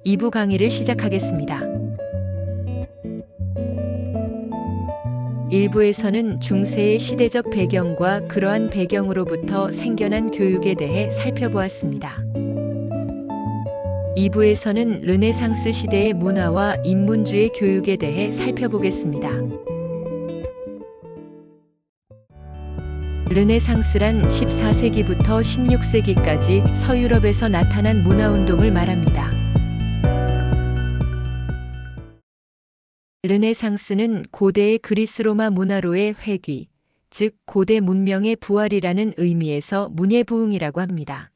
2부 강의를 시작하겠습니다. 1부에서는 중세의 시대적 배경과 그러한 배경으로부터 생겨난 교육에 대해 살펴보았습니다. 2부에서는 르네상스 시대의 문화와 인문주의 교육에 대해 살펴보겠습니다. 르네상스란 14세기부터 16세기까지 서유럽에서 나타난 문화운동을 말합니다. 르네상스는 고대의 그리스 로마 문화로의 회귀, 즉 고대 문명의 부활이라는 의미에서 문예부흥이라고 합니다.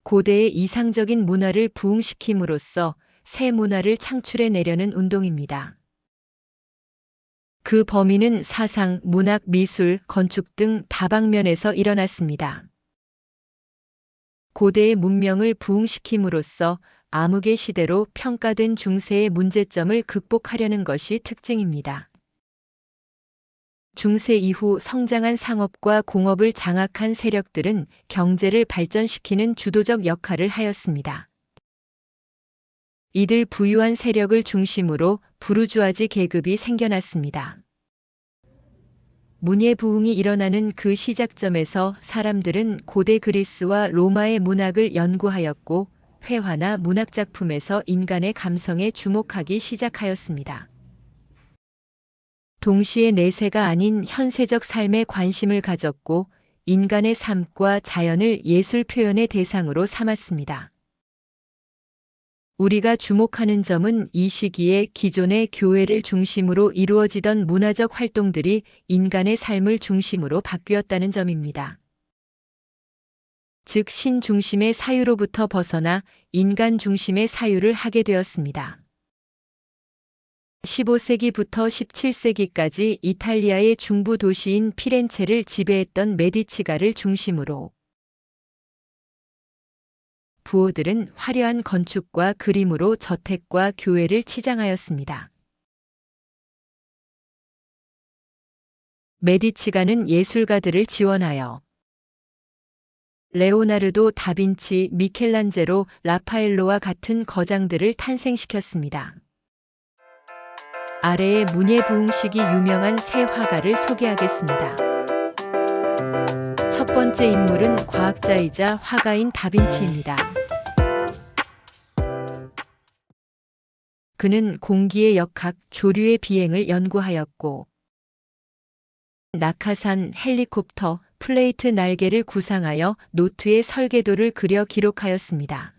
고대의 이상적인 문화를 부흥시킴으로써 새 문화를 창출해내려는 운동입니다. 그 범위는 사상, 문학, 미술, 건축 등 다방면에서 일어났습니다. 고대의 문명을 부흥시킴으로써 암흑의 시대로 평가된 중세의 문제점을 극복하려는 것이 특징입니다. 중세 이후 성장한 상업과 공업을 장악한 세력들은 경제를 발전시키는 주도적 역할을 하였습니다. 이들 부유한 세력을 중심으로 부르주아지 계급이 생겨났습니다. 문예부흥이 일어나는 그 시작점에서 사람들은 고대 그리스와 로마의 문학을 연구하였고 회화나 문학작품에서 인간의 감성에 주목하기 시작하였습니다. 동시에 내세가 아닌 현세적 삶에 관심을 가졌고 인간의 삶과 자연을 예술 표현의 대상으로 삼았습니다. 우리가 주목하는 점은 이 시기에 기존의 교회를 중심으로 이루어지던 문화적 활동들이 인간의 삶을 중심으로 바뀌었다는 점입니다. 즉 신중심의 사유로부터 벗어나 인간 중심의 사유를 하게 되었습니다. 15세기부터 17세기까지 이탈리아의 중부 도시인 피렌체를 지배했던 메디치가를 중심으로 부호들은 화려한 건축과 그림으로 저택과 교회를 치장하였습니다. 메디치가는 예술가들을 지원하여 레오나르도 다빈치, 미켈란젤로, 라파엘로와 같은 거장들을 탄생시켰습니다. 아래의 문예부흥식이 유명한 세 화가를 소개하겠습니다. 첫 번째 인물은 과학자이자 화가인 다빈치입니다. 그는 공기의 역학, 조류의 비행을 연구하였고 낙하산, 헬리콥터, 플레이트 날개를 구상하여 노트에 설계도를 그려 기록하였습니다.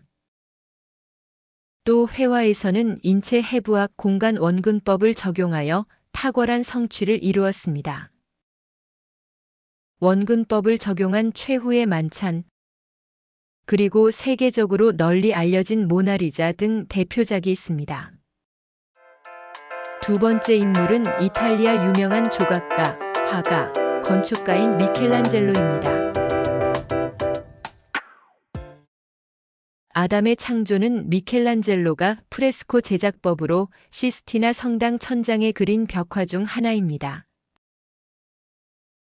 또 회화에서는 인체 해부학 공간 원근법을 적용하여 탁월한 성취를 이루었습니다. 원근법을 적용한 최후의 만찬, 그리고 세계적으로 널리 알려진 모나리자 등 대표작이 있습니다. 두 번째 인물은 이탈리아 유명한 조각가, 화가, 건축가인 미켈란젤로입니다. 아담의 창조는 미켈란젤로가 프레스코 제작법으로 시스티나 성당 천장에 그린 벽화 중 하나입니다.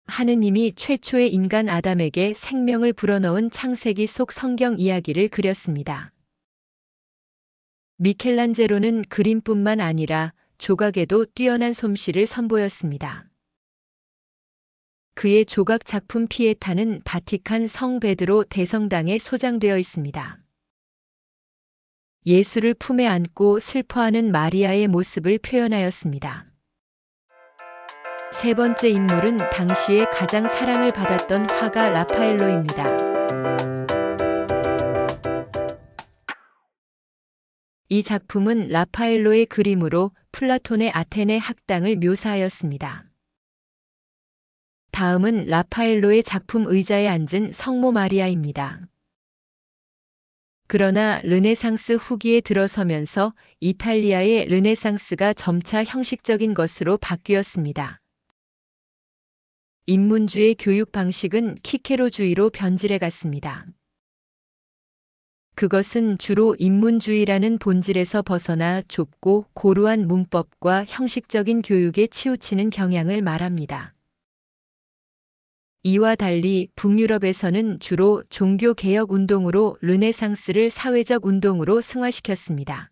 하느님이 최초의 인간 아담에게 생명을 불어넣은 창세기 속 성경 이야기를 그렸습니다. 미켈란젤로는 그림뿐만 아니라 조각에도 뛰어난 솜씨를 선보였습니다. 그의 조각 작품 피에타는 바티칸 성 베드로 대성당에 소장되어 있습니다. 예수를 품에 안고 슬퍼하는 마리아의 모습을 표현하였습니다. 세 번째 인물은 당시에 가장 사랑을 받았던 화가 라파엘로입니다. 이 작품은 라파엘로의 그림으로 플라톤의 아테네 학당을 묘사하였습니다. 다음은 라파엘로의 작품 의자에 앉은 성모 마리아입니다. 그러나 르네상스 후기에 들어서면서 이탈리아의 르네상스가 점차 형식적인 것으로 바뀌었습니다. 인문주의 교육 방식은 키케로주의로 변질해 갔습니다. 그것은 주로 인문주의라는 본질에서 벗어나 좁고 고루한 문법과 형식적인 교육에 치우치는 경향을 말합니다. 이와 달리 북유럽에서는 주로 종교 개혁 운동으로 르네상스를 사회적 운동으로 승화시켰습니다.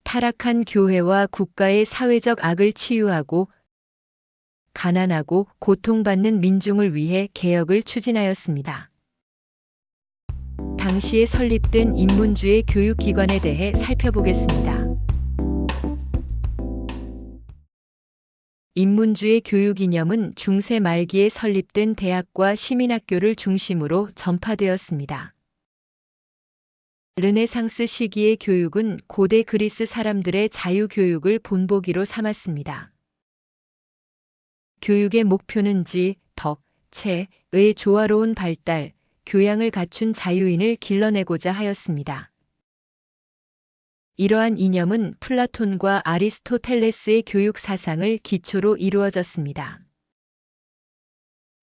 타락한 교회와 국가의 사회적 악을 치유하고 가난하고 고통받는 민중을 위해 개혁을 추진하였습니다. 당시에 설립된 인문주의 교육기관에 대해 살펴보겠습니다. 인문주의 교육 이념은 중세 말기에 설립된 대학과 시민학교를 중심으로 전파되었습니다. 르네상스 시기의 교육은 고대 그리스 사람들의 자유교육을 본보기로 삼았습니다. 교육의 목표는 지, 덕, 체의 조화로운 발달, 교양을 갖춘 자유인을 길러내고자 하였습니다. 이러한 이념은 플라톤과 아리스토텔레스의 교육 사상을 기초로 이루어졌습니다.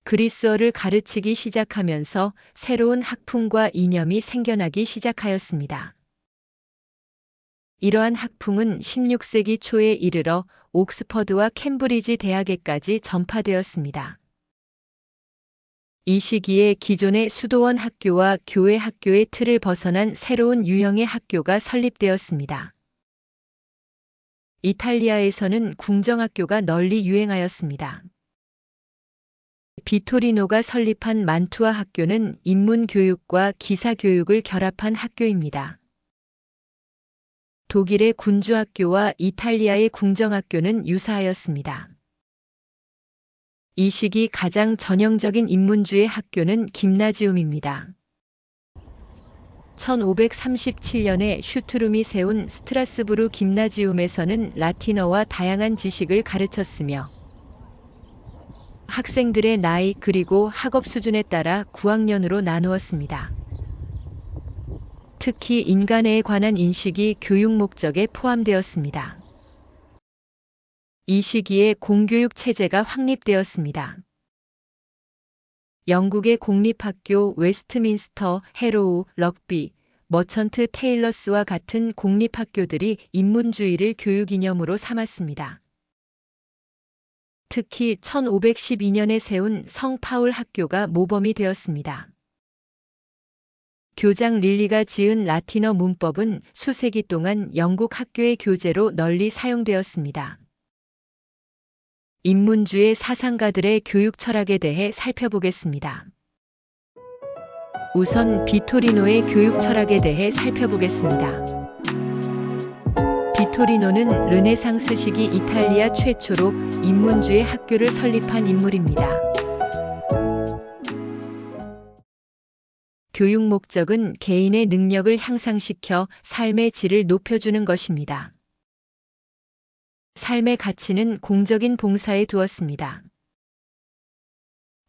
그리스어를 가르치기 시작하면서 새로운 학풍과 이념이 생겨나기 시작하였습니다. 이러한 학풍은 16세기 초에 이르러 옥스퍼드와 캠브리지 대학에까지 전파되었습니다. 이 시기에 기존의 수도원 학교와 교회 학교의 틀을 벗어난 새로운 유형의 학교가 설립되었습니다. 이탈리아에서는 궁정학교가 널리 유행하였습니다. 비토리노가 설립한 만투아 학교는 인문교육과 기사교육을 결합한 학교입니다. 독일의 군주학교와 이탈리아의 궁정학교는 유사하였습니다. 이 시기 가장 전형적인 인문주의 학교는 김나지움입니다. 1537년에 슈트룸이 세운 스트라스부르 김나지움에서는 라틴어와 다양한 지식을 가르쳤으며 학생들의 나이 그리고 학업 수준에 따라 9학년으로 나누었습니다. 특히 인간에 관한 인식이 교육 목적에 포함되었습니다. 이 시기에 공교육 체제가 확립되었습니다. 영국의 공립학교 웨스트민스터, 해로우, 럭비, 머천트 테일러스와 같은 공립학교들이 인문주의를 교육 이념으로 삼았습니다. 특히 1512년에 세운 성 파울 학교가 모범이 되었습니다. 교장 릴리가 지은 라틴어 문법은 수세기 동안 영국 학교의 교재로 널리 사용되었습니다. 인문주의 사상가들의 교육 철학에 대해 살펴보겠습니다. 우선 비토리노의 교육 철학에 대해 살펴보겠습니다. 비토리노는 르네상스 시기 이탈리아 최초로 인문주의 학교를 설립한 인물입니다. 교육 목적은 개인의 능력을 향상시켜 삶의 질을 높여주는 것입니다. 삶의 가치는 공적인 봉사에 두었습니다.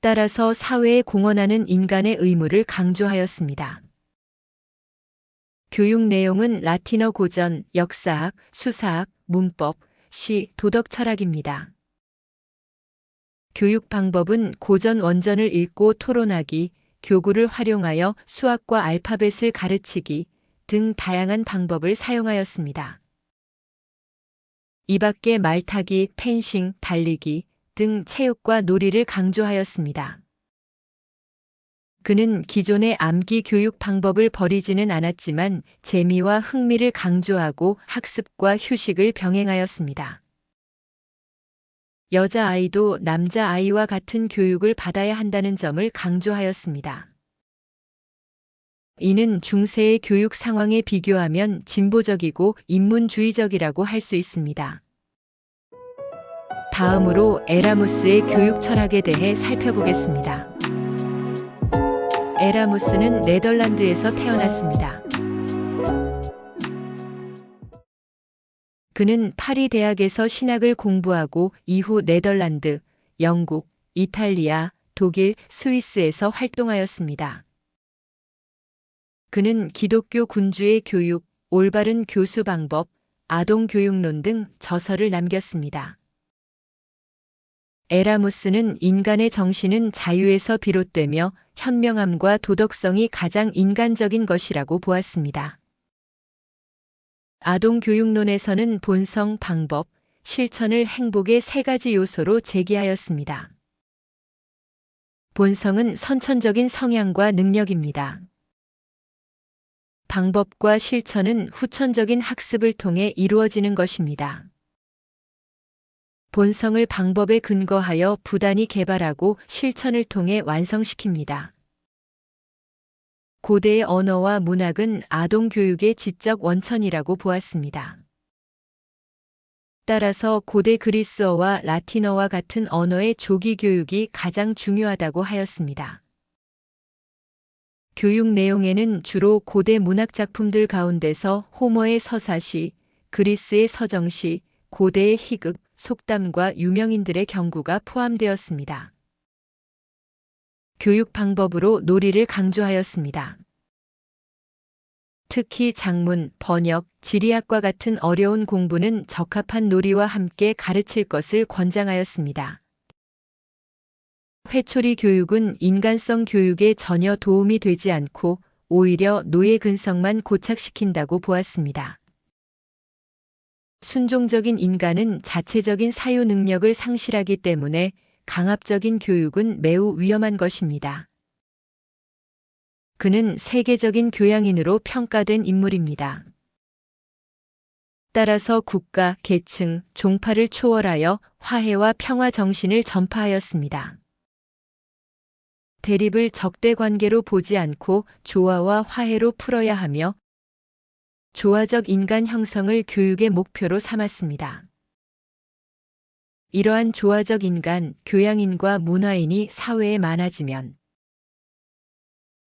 따라서 사회에 공헌하는 인간의 의무를 강조하였습니다. 교육 내용은 라틴어 고전, 역사학, 수사학, 문법, 시, 도덕 철학입니다. 교육 방법은 고전 원전을 읽고 토론하기, 교구를 활용하여 수학과 알파벳을 가르치기 등 다양한 방법을 사용하였습니다. 이 밖에 말타기, 펜싱, 달리기 등 체육과 놀이를 강조하였습니다. 그는 기존의 암기 교육 방법을 버리지는 않았지만 재미와 흥미를 강조하고 학습과 휴식을 병행하였습니다. 여자아이도 남자아이와 같은 교육을 받아야 한다는 점을 강조하였습니다. 이는 중세의 교육 상황에 비교하면 진보적이고 인문주의적이라고 할 수 있습니다. 다음으로 에라무스의 교육 철학에 대해 살펴보겠습니다. 에라무스는 네덜란드에서 태어났습니다. 그는 파리 대학에서 신학을 공부하고 이후 네덜란드, 영국, 이탈리아, 독일, 스위스에서 활동하였습니다. 그는 기독교 군주의 교육, 올바른 교수 방법, 아동 교육론 등 저서를 남겼습니다. 에라무스는 인간의 정신은 자유에서 비롯되며 현명함과 도덕성이 가장 인간적인 것이라고 보았습니다. 아동 교육론에서는 본성, 방법, 실천을 행복의 세 가지 요소로 제기하였습니다. 본성은 선천적인 성향과 능력입니다. 방법과 실천은 후천적인 학습을 통해 이루어지는 것입니다. 본성을 방법에 근거하여 부단히 개발하고 실천을 통해 완성시킵니다. 고대의 언어와 문학은 아동 교육의 지적 원천이라고 보았습니다. 따라서 고대 그리스어와 라틴어와 같은 언어의 조기 교육이 가장 중요하다고 하였습니다. 교육 내용에는 주로 고대 문학 작품들 가운데서 호머의 서사시, 그리스의 서정시, 고대의 희극, 속담과 유명인들의 경구가 포함되었습니다. 교육 방법으로 놀이를 강조하였습니다. 특히 작문, 번역, 지리학과 같은 어려운 공부는 적합한 놀이와 함께 가르칠 것을 권장하였습니다. 회초리 교육은 인간성 교육에 전혀 도움이 되지 않고 오히려 노예 근성만 고착시킨다고 보았습니다. 순종적인 인간은 자체적인 사유 능력을 상실하기 때문에 강압적인 교육은 매우 위험한 것입니다. 그는 세계적인 교양인으로 평가된 인물입니다. 따라서 국가, 계층, 종파를 초월하여 화해와 평화 정신을 전파하였습니다. 대립을 적대 관계로 보지 않고 조화와 화해로 풀어야 하며 조화적 인간 형성을 교육의 목표로 삼았습니다. 이러한 조화적 인간, 교양인과 문화인이 사회에 많아지면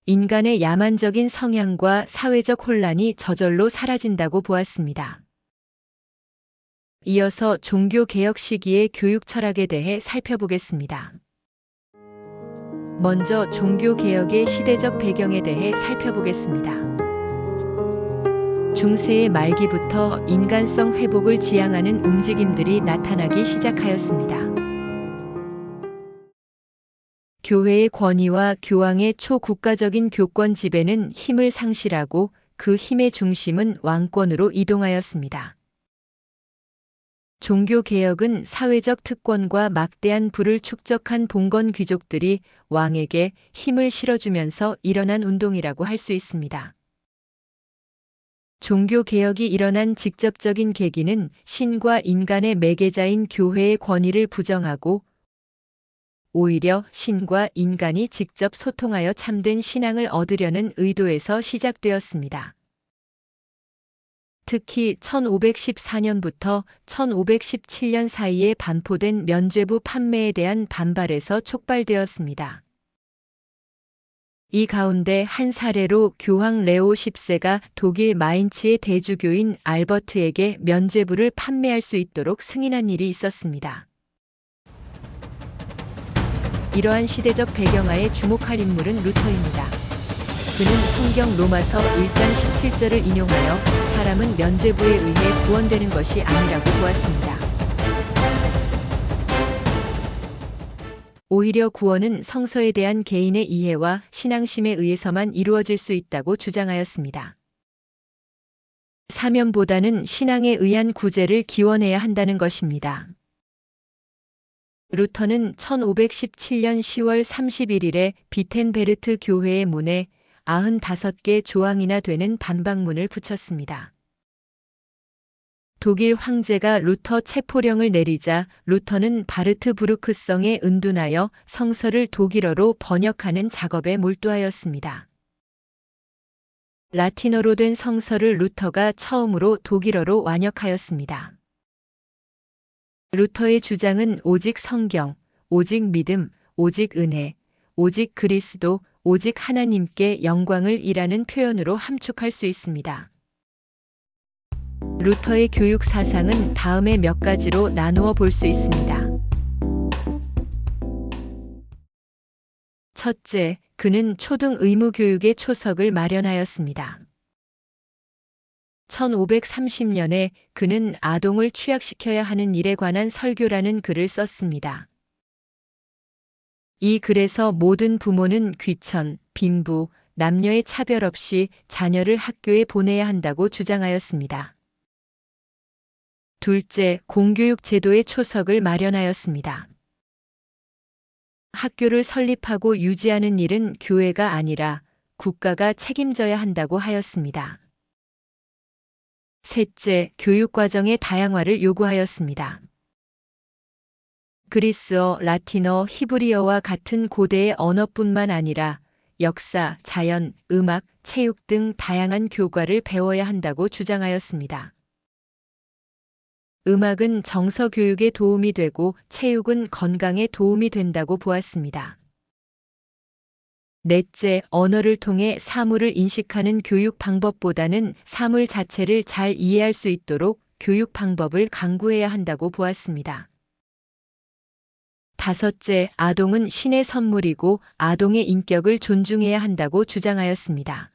인간의 야만적인 성향과 사회적 혼란이 저절로 사라진다고 보았습니다. 이어서 종교개혁 시기의 교육 철학에 대해 살펴보겠습니다. 먼저 종교개혁의 시대적 배경에 대해 살펴보겠습니다. 중세의 말기부터 인간성 회복을 지향하는 움직임들이 나타나기 시작하였습니다. 교회의 권위와 교황의 초국가적인 교권 지배는 힘을 상실하고 그 힘의 중심은 왕권으로 이동하였습니다. 종교개혁은 사회적 특권과 막대한 부를 축적한 봉건 귀족들이 왕에게 힘을 실어주면서 일어난 운동이라고 할 수 있습니다. 종교개혁이 일어난 직접적인 계기는 신과 인간의 매개자인 교회의 권위를 부정하고 오히려 신과 인간이 직접 소통하여 참된 신앙을 얻으려는 의도에서 시작되었습니다. 특히 1514년부터 1517년 사이에 반포된 면죄부 판매에 대한 반발에서 촉발되었습니다. 이 가운데 한 사례로 교황 레오 10세가 독일 마인츠의 대주교인 알버트에게 면죄부를 판매할 수 있도록 승인한 일이 있었습니다. 이러한 시대적 배경하에 주목할 인물은 루터입니다. 그는 성경 로마서 1장 17절을 인용하여 사람은 면죄부에 의해 구원되는 것이 아니라고 보았습니다. 오히려 구원은 성서에 대한 개인의 이해와 신앙심에 의해서만 이루어질 수 있다고 주장하였습니다. 사면보다는 신앙에 의한 구제를 기원해야 한다는 것입니다. 루터는 1517년 10월 31일에 비텐베르트 교회의 문에 95개 조항이나 되는 반박문을 붙였습니다. 독일 황제가 루터 체포령을 내리자 루터는 바르트부르크성에 은둔하여 성서를 독일어로 번역하는 작업에 몰두하였습니다. 라틴어로 된 성서를 루터가 처음으로 독일어로 완역하였습니다. 루터의 주장은 오직 성경, 오직 믿음, 오직 은혜, 오직 그리스도, 오직 하나님께 영광을 이라는 표현으로 함축할 수 있습니다. 루터의 교육 사상은 다음의 몇 가지로 나누어 볼 수 있습니다. 첫째, 그는 초등 의무 교육의 초석을 마련하였습니다. 1530년에 그는 아동을 취약시켜야 하는 일에 관한 설교라는 글을 썼습니다. 이 글에서 모든 부모는 귀천, 빈부, 남녀의 차별 없이 자녀를 학교에 보내야 한다고 주장하였습니다. 둘째, 공교육 제도의 초석을 마련하였습니다. 학교를 설립하고 유지하는 일은 교회가 아니라 국가가 책임져야 한다고 하였습니다. 셋째, 교육과정의 다양화를 요구하였습니다. 그리스어, 라틴어, 히브리어와 같은 고대의 언어뿐만 아니라 역사, 자연, 음악, 체육 등 다양한 교과를 배워야 한다고 주장하였습니다. 음악은 정서 교육에 도움이 되고 체육은 건강에 도움이 된다고 보았습니다. 넷째, 언어를 통해 사물을 인식하는 교육 방법보다는 사물 자체를 잘 이해할 수 있도록 교육 방법을 강구해야 한다고 보았습니다. 다섯째, 아동은 신의 선물이고 아동의 인격을 존중해야 한다고 주장하였습니다.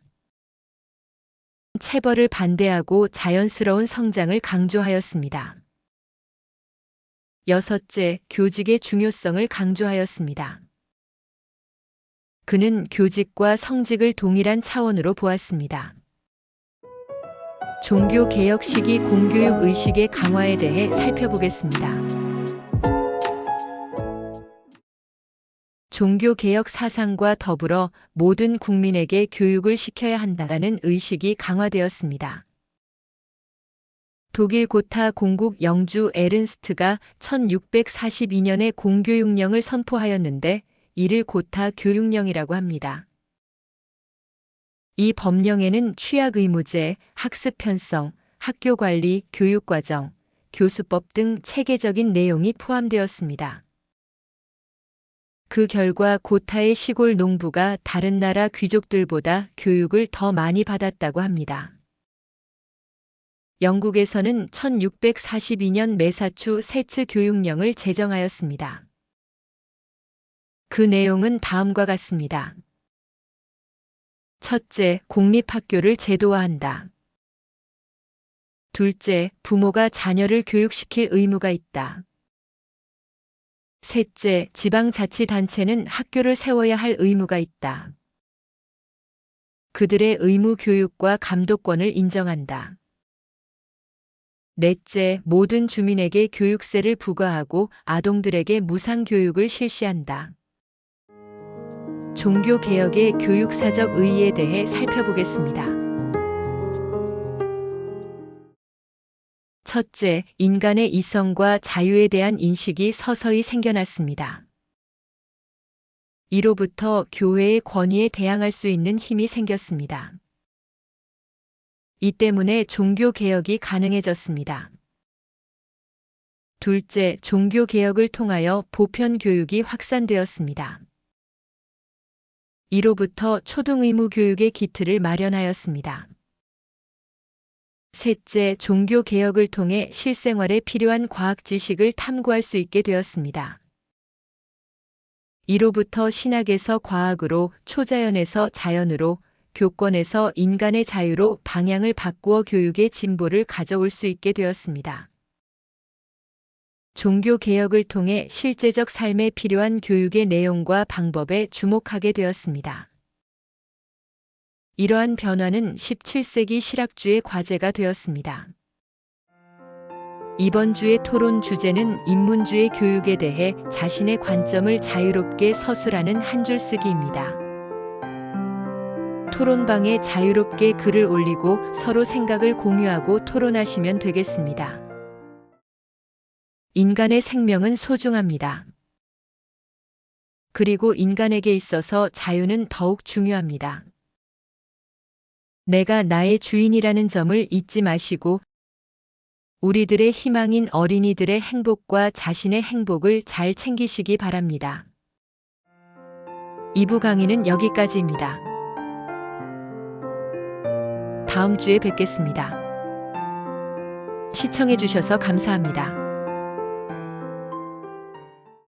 체벌을 반대하고 자연스러운 성장을 강조하였습니다. 여섯째, 교직의 중요성을 강조하였습니다. 그는 교직과 성직을 동일한 차원으로 보았습니다. 종교개혁 시기 공교육 의식의 강화에 대해 살펴보겠습니다. 종교개혁 사상과 더불어 모든 국민에게 교육을 시켜야 한다는 의식이 강화되었습니다. 독일 고타 공국 영주 에른스트가 1642년에 공교육령을 선포하였는데 이를 고타 교육령이라고 합니다. 이 법령에는 취약 의무제, 학습 편성, 학교 관리, 교육과정, 교수법 등 체계적인 내용이 포함되었습니다. 그 결과 고타의 시골 농부가 다른 나라 귀족들보다 교육을 더 많이 받았다고 합니다. 영국에서는 1642년 매사추세츠 교육령을 제정하였습니다. 그 내용은 다음과 같습니다. 첫째, 공립학교를 제도화한다. 둘째, 부모가 자녀를 교육시킬 의무가 있다. 셋째, 지방자치단체는 학교를 세워야 할 의무가 있다. 그들의 의무 교육과 감독권을 인정한다. 넷째, 모든 주민에게 교육세를 부과하고 아동들에게 무상 교육을 실시한다. 종교개혁의 교육사적 의의에 대해 살펴보겠습니다. 첫째, 인간의 이성과 자유에 대한 인식이 서서히 생겨났습니다. 이로부터 교회의 권위에 대항할 수 있는 힘이 생겼습니다. 이 때문에 종교개혁이 가능해졌습니다. 둘째, 종교개혁을 통하여 보편교육이 확산되었습니다. 이로부터 초등의무 교육의 기틀을 마련하였습니다. 셋째, 종교개혁을 통해 실생활에 필요한 과학 지식을 탐구할 수 있게 되었습니다. 이로부터 신학에서 과학으로, 초자연에서 자연으로, 교권에서 인간의 자유로 방향을 바꾸어 교육의 진보를 가져올 수 있게 되었습니다. 종교개혁을 통해 실제적 삶에 필요한 교육의 내용과 방법에 주목하게 되었습니다. 이러한 변화는 17세기 실학주의 과제가 되었습니다. 이번 주의 토론 주제는 인문주의 교육에 대해 자신의 관점을 자유롭게 서술하는 한 줄 쓰기입니다. 토론방에 자유롭게 글을 올리고 서로 생각을 공유하고 토론하시면 되겠습니다. 인간의 생명은 소중합니다. 그리고 인간에게 있어서 자유는 더욱 중요합니다. 내가 나의 주인이라는 점을 잊지 마시고 우리들의 희망인 어린이들의 행복과 자신의 행복을 잘 챙기시기 바랍니다. 2부 강의는 여기까지입니다. 다음 주에 뵙겠습니다. 시청해 주셔서 감사합니다.